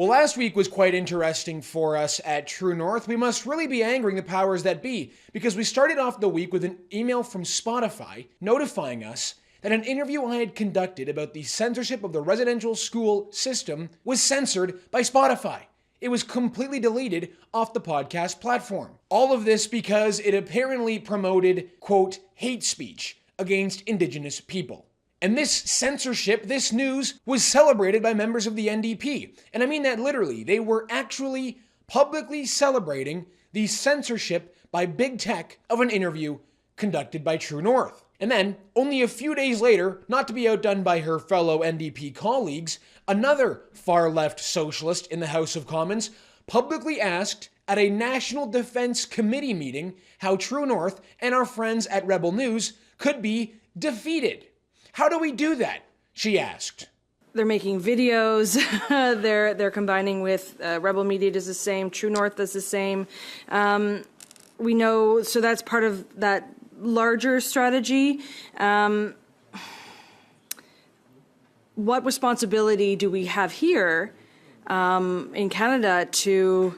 Well, last week was quite interesting for us at True North. We must really be angering the powers that be, because we started off the week with an email from Spotify notifying us that an interview I had conducted about the censorship of the residential school system was censored by Spotify. It was completely deleted off the podcast platform. All of this because it apparently promoted, quote, hate speech against Indigenous people. And this censorship, this news, was celebrated by members of the NDP. And I mean that literally. They were actually publicly celebrating the censorship by big tech of an interview conducted by True North. And then, only a few days later, not to be outdone by her fellow NDP colleagues, another far-left socialist in the House of Commons publicly asked at a National Defense Committee meeting how True North and our friends at Rebel News could be defeated. How do we do that? She asked. They're making videos. they're combining with Rebel Media does the same. True North does the same. We know, so that's part of that larger strategy. What responsibility do we have here in Canada to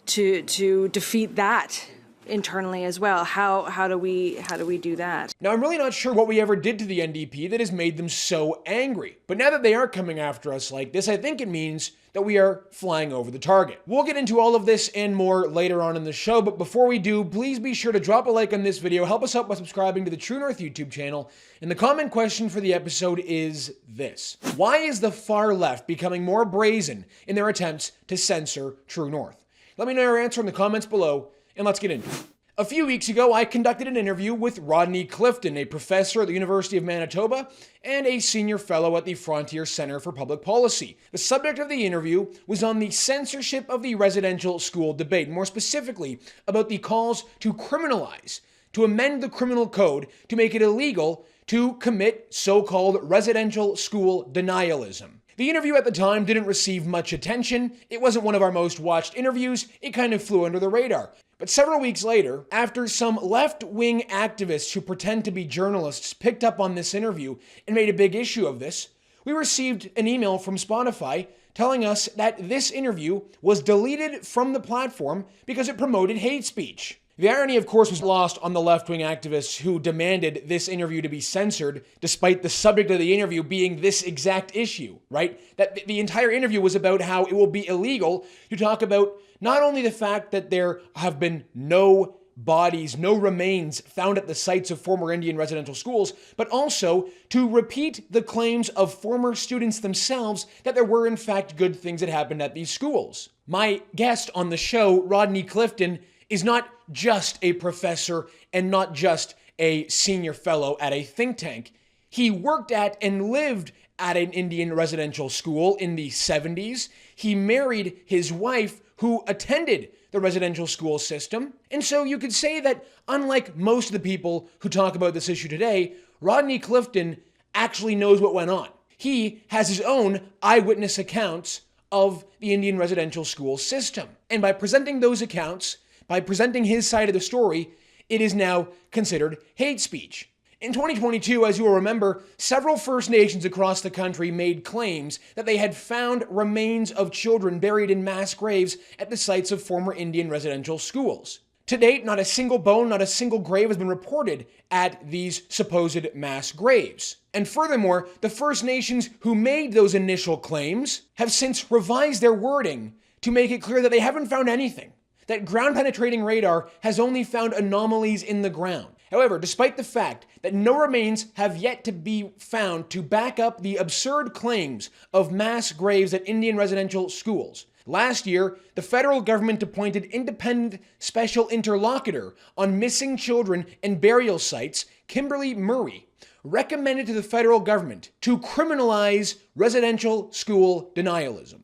defeat that internally as well? How do we do that? Now, I'm really not sure what we ever did to the NDP that has made them so angry. But now that they are coming after us like this, I think it means that we are flying over the target. We'll get into all of this and more later on in the show, but before we do, please be sure to drop a like on this video, help us out by subscribing to the True North YouTube channel, and the comment question for the episode is this: why is the far left becoming more brazen in their attempts to censor True North? Let me know your answer in the comments below, and let's get into it. A few weeks ago, I conducted an interview with Rodney Clifton, a professor at the University of Manitoba and a senior fellow at the Frontier Centre for Public Policy. The subject of the interview was on the censorship of the residential school debate, more specifically about the calls to criminalize, to amend the criminal code to make it illegal to commit so-called residential school denialism. The interview at the time didn't receive much attention. It wasn't one of our most watched interviews. It kind of flew under the radar. But several weeks later, after some left-wing activists who pretend to be journalists picked up on this interview and made a big issue of this, we received an email from Spotify telling us that this interview was deleted from the platform because it promoted hate speech. The irony, of course, was lost on the left-wing activists who demanded this interview to be censored, despite the subject of the interview being this exact issue, right? That the entire interview was about how it will be illegal to talk about not only the fact that there have been no bodies, no remains found at the sites of former Indian residential schools, but also to repeat the claims of former students themselves that there were in fact good things that happened at these schools. My guest on the show, Rodney Clifton, is not just a professor and not just a senior fellow at a think tank. He worked at and lived at an Indian residential school in the 70s. He married his wife, who attended the residential school system. And so you could say that, unlike most of the people who talk about this issue today, Rodney Clifton actually knows what went on. He has his own eyewitness accounts of the Indian residential school system. And by presenting those accounts, by presenting his side of the story, it is now considered hate speech. In 2022, as you will remember, several First Nations across the country made claims that they had found remains of children buried in mass graves at the sites of former Indian residential schools. To date, not a single bone, not a single grave has been reported at these supposed mass graves. And furthermore, the First Nations who made those initial claims have since revised their wording to make it clear that they haven't found anything, that ground-penetrating radar has only found anomalies in the ground. However, despite the fact that no remains have yet to be found to back up the absurd claims of mass graves at Indian residential schools, last year, the federal government appointed independent special interlocutor on missing children and burial sites, Kimberly Murray, recommended to the federal government to criminalize residential school denialism.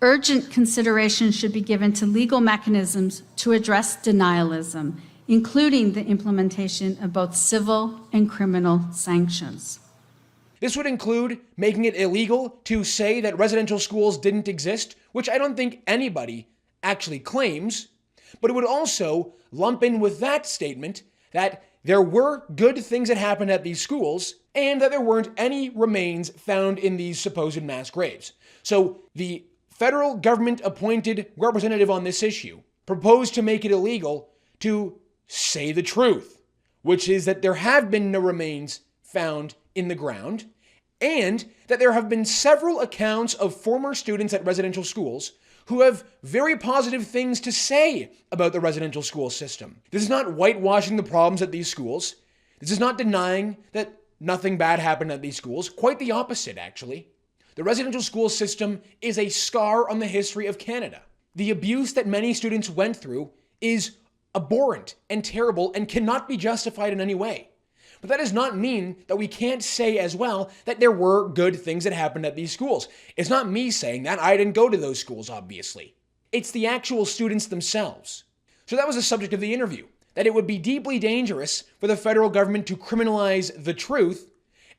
Urgent consideration should be given to legal mechanisms to address denialism, including the implementation of both civil and criminal sanctions. This would include making it illegal to say that residential schools didn't exist, which I don't think anybody actually claims, but it would also lump in with that statement that there were good things that happened at these schools and that there weren't any remains found in these supposed mass graves. So the federal government appointed representative on this issue proposed to make it illegal to say the truth, which is that there have been no remains found in the ground, and that there have been several accounts of former students at residential schools who have very positive things to say about the residential school system. This is not whitewashing the problems at these schools. This is not denying that nothing bad happened at these schools. Quite the opposite, actually. The residential school system is a scar on the history of Canada. The abuse that many students went through is abhorrent and terrible and cannot be justified in any way. But that does not mean that we can't say as well that there were good things that happened at these schools. It's not me saying that. I didn't go to those schools, obviously. It's the actual students themselves. So that was the subject of the interview, that it would be deeply dangerous for the federal government to criminalize the truth,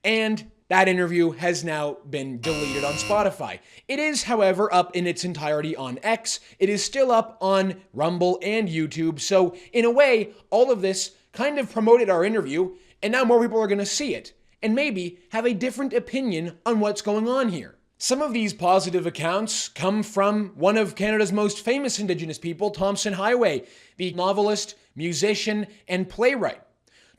and that interview has now been deleted on Spotify. It is, however, up in its entirety on X. It is still up on Rumble and YouTube. So in a way, all of this kind of promoted our interview, and now more people are going to see it and maybe have a different opinion on what's going on here. Some of these positive accounts come from one of Canada's most famous Indigenous people, Thompson Highway, the novelist, musician, and playwright.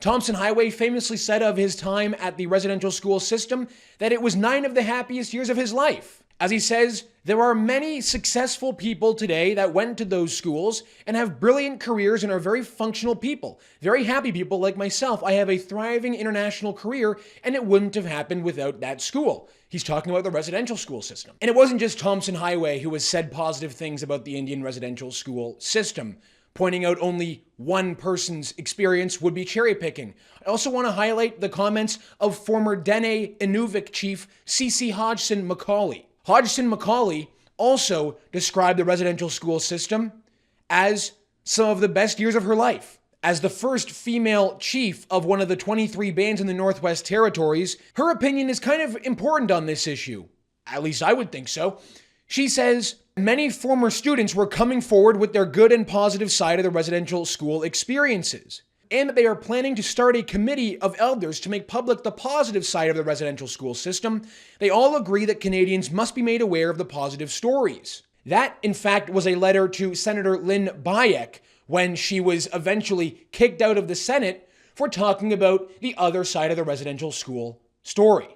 Thompson Highway famously said of his time at the residential school system that it was 9 of the happiest years of his life. As he says, there are many successful people today that went to those schools and have brilliant careers and are very functional people, very happy people like myself. I have a thriving international career, and it wouldn't have happened without that school. He's talking about the residential school system. And it wasn't just Thompson Highway who has said positive things about the Indian residential school system. Pointing out only one person's experience would be cherry picking. I also want to highlight the comments of former Dene Inuvik chief C.C. Hodgson Macaulay. Hodgson Macaulay also described the residential school system as some of the best years of her life. As the first female chief of one of the 23 bands in the Northwest Territories, her opinion is kind of important on this issue. At least I would think so. She says, many former students were coming forward with their good and positive side of the residential school experiences, and that they are planning to start a committee of elders to make public the positive side of the residential school system. They all agree that Canadians must be made aware of the positive stories. That, in fact, was a letter to Senator Lynn Bayek when she was eventually kicked out of the Senate for talking about the other side of the residential school story.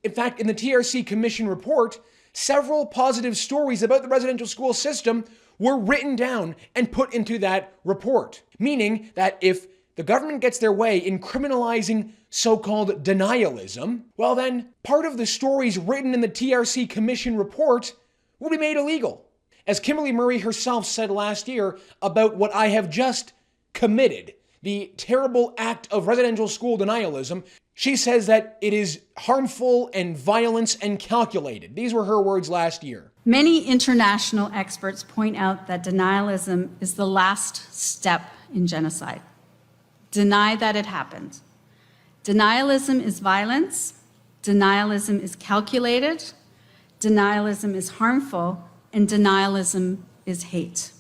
In fact, in the TRC Commission report, several positive stories about the residential school system were written down and put into that report, meaning that if the government gets their way in criminalizing so-called denialism, well then, part of the stories written in the TRC Commission report will be made illegal. As Kimberly Murray herself said last year about what I have just committed, the terrible act of residential school denialism, she says that it is harmful and violence and calculated. These were her words last year. Many international experts point out that denialism is the last step in genocide. Deny that it happened. Denialism is violence. Denialism is calculated. Denialism is harmful. And denialism is hate.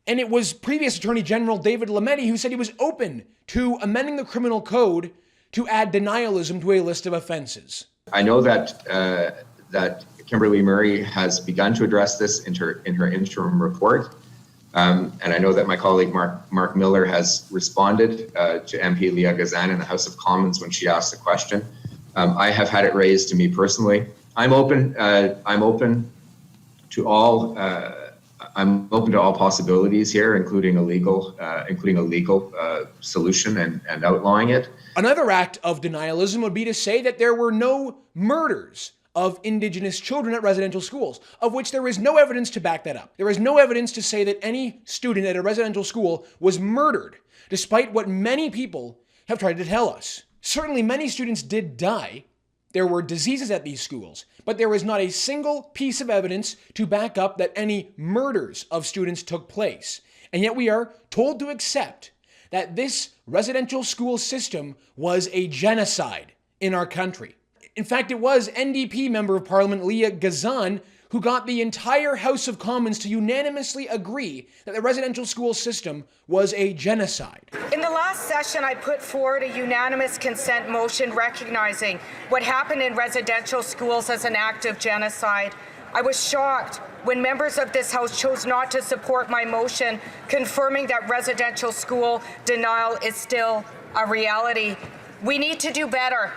And it was previous Attorney General David Lametti who said he was open to amending the criminal code to add denialism to a list of offenses. I know that that Kimberly Murray has begun to address this in her interim report. And I know that my colleague Mark Miller has responded to MP Leah Gazan in the House of Commons when she asked the question. I have had it raised to me personally. I'm open to all possibilities here, including a legal solution and outlawing it. Another act of denialism would be to say that there were no murders of Indigenous children at residential schools, of which there is no evidence to back that up. There is no evidence to say that any student at a residential school was murdered, despite what many people have tried to tell us. Certainly many students did die. There were diseases at these schools, but there is not a single piece of evidence to back up that any murders of students took place. And yet we are told to accept that this residential school system was a genocide in our country. In fact, it was NDP Member of Parliament Leah Gazan who got the entire House of Commons to unanimously agree that the residential school system was a genocide. In the last session, I put forward a unanimous consent motion recognizing what happened in residential schools as an act of genocide. I was shocked when members of this House chose not to support my motion confirming that residential school denial is still a reality. We need to do better.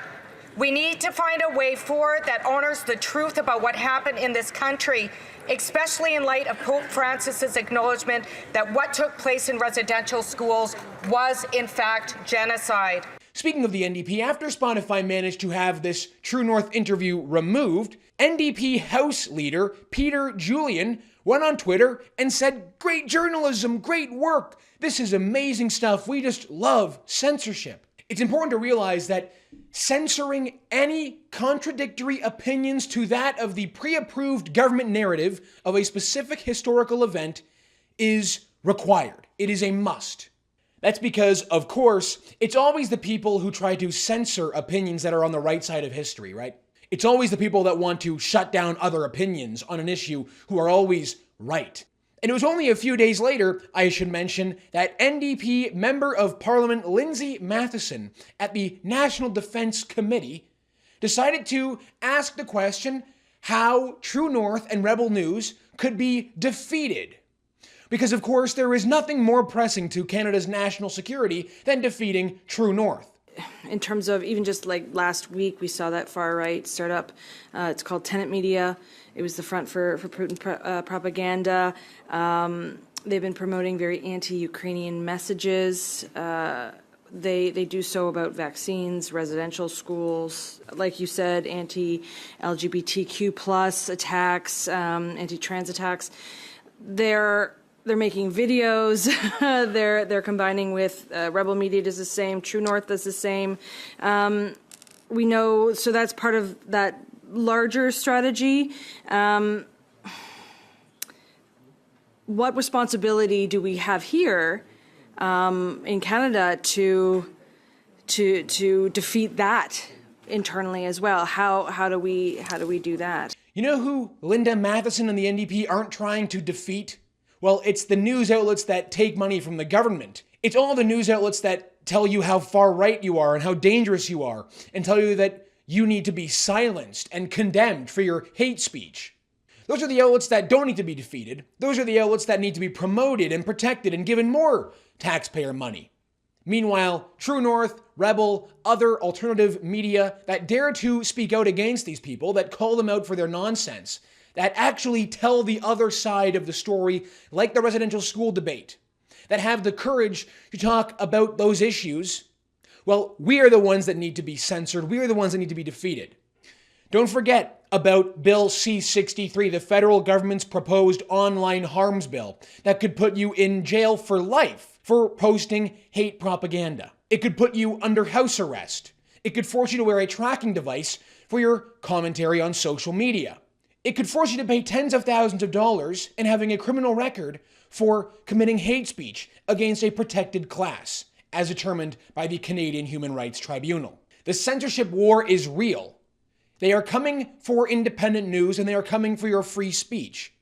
We need to find a way forward that honors the truth about what happened in this country, especially in light of Pope Francis's acknowledgement that what took place in residential schools was, in fact, genocide. Speaking of the NDP, after Spotify managed to have this True North interview removed, NDP House leader Peter Julian went on Twitter and said, "Great journalism, great work. This is amazing stuff. We just love censorship." It's important to realize that censoring any contradictory opinions to that of the pre-approved government narrative of a specific historical event is required. It is a must. That's because, of course, it's always the people who try to censor opinions that are on the right side of history, right? It's always the people that want to shut down other opinions on an issue who are always right. And it was only a few days later, I should mention, that NDP Member of Parliament Lindsay Matheson at the National Defence Committee decided to ask the question how True North and Rebel News could be defeated. Because, of course, there is nothing more pressing to Canada's national security than defeating True North. In terms of even just like last week, we saw that far right startup. It's called Tenant Media. It was the front for Putin propaganda. They've been promoting very anti-Ukrainian messages. They do so about vaccines, residential schools, like you said, anti-LGBTQ plus attacks, anti-trans attacks. They're making videos. They're combining with Rebel Media does the same. True North does the same. We know, so that's part of that larger strategy. What responsibility do we have here in Canada to defeat that internally as well? How do we do that? You know who Linda Matheson and the NDP aren't trying to defeat? Well, it's the news outlets that take money from the government. It's all the news outlets that tell you how far right you are and how dangerous you are, and tell you that you need to be silenced and condemned for your hate speech. Those are the outlets that don't need to be defeated. Those are the outlets that need to be promoted and protected and given more taxpayer money. Meanwhile, True North, Rebel, other alternative media that dare to speak out against these people, that call them out for their nonsense, that actually tell the other side of the story, like the residential school debate, that have the courage to talk about those issues, well, we are the ones that need to be censored. We are the ones that need to be defeated. Don't forget about Bill C-63, the federal government's proposed online harms bill that could put you in jail for life for posting hate propaganda. It could put you under house arrest. It could force you to wear a tracking device for your commentary on social media. It could force you to pay tens of thousands of dollars and having a criminal record for committing hate speech against a protected class, as determined by the Canadian Human Rights Tribunal. The censorship war is real. They are coming for independent news and they are coming for your free speech.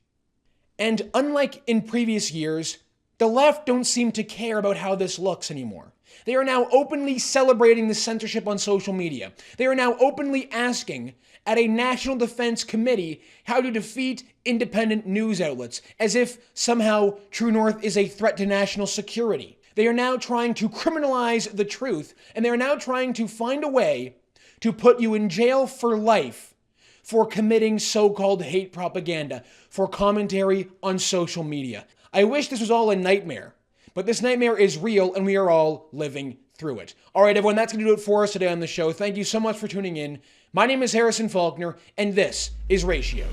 And unlike in previous years, the left don't seem to care about how this looks anymore. They are now openly celebrating the censorship on social media. They are now openly asking at a National Defense Committee how to defeat independent news outlets, as if somehow True North is a threat to national security. They are now trying to criminalize the truth, and they are now trying to find a way to put you in jail for life for committing so-called hate propaganda, for commentary on social media. I wish this was all a nightmare, but this nightmare is real and we are all living through it. All right, everyone, that's going to do it for us today on the show. Thank you so much for tuning in. My name is Harrison Faulkner, and this is Ratioed.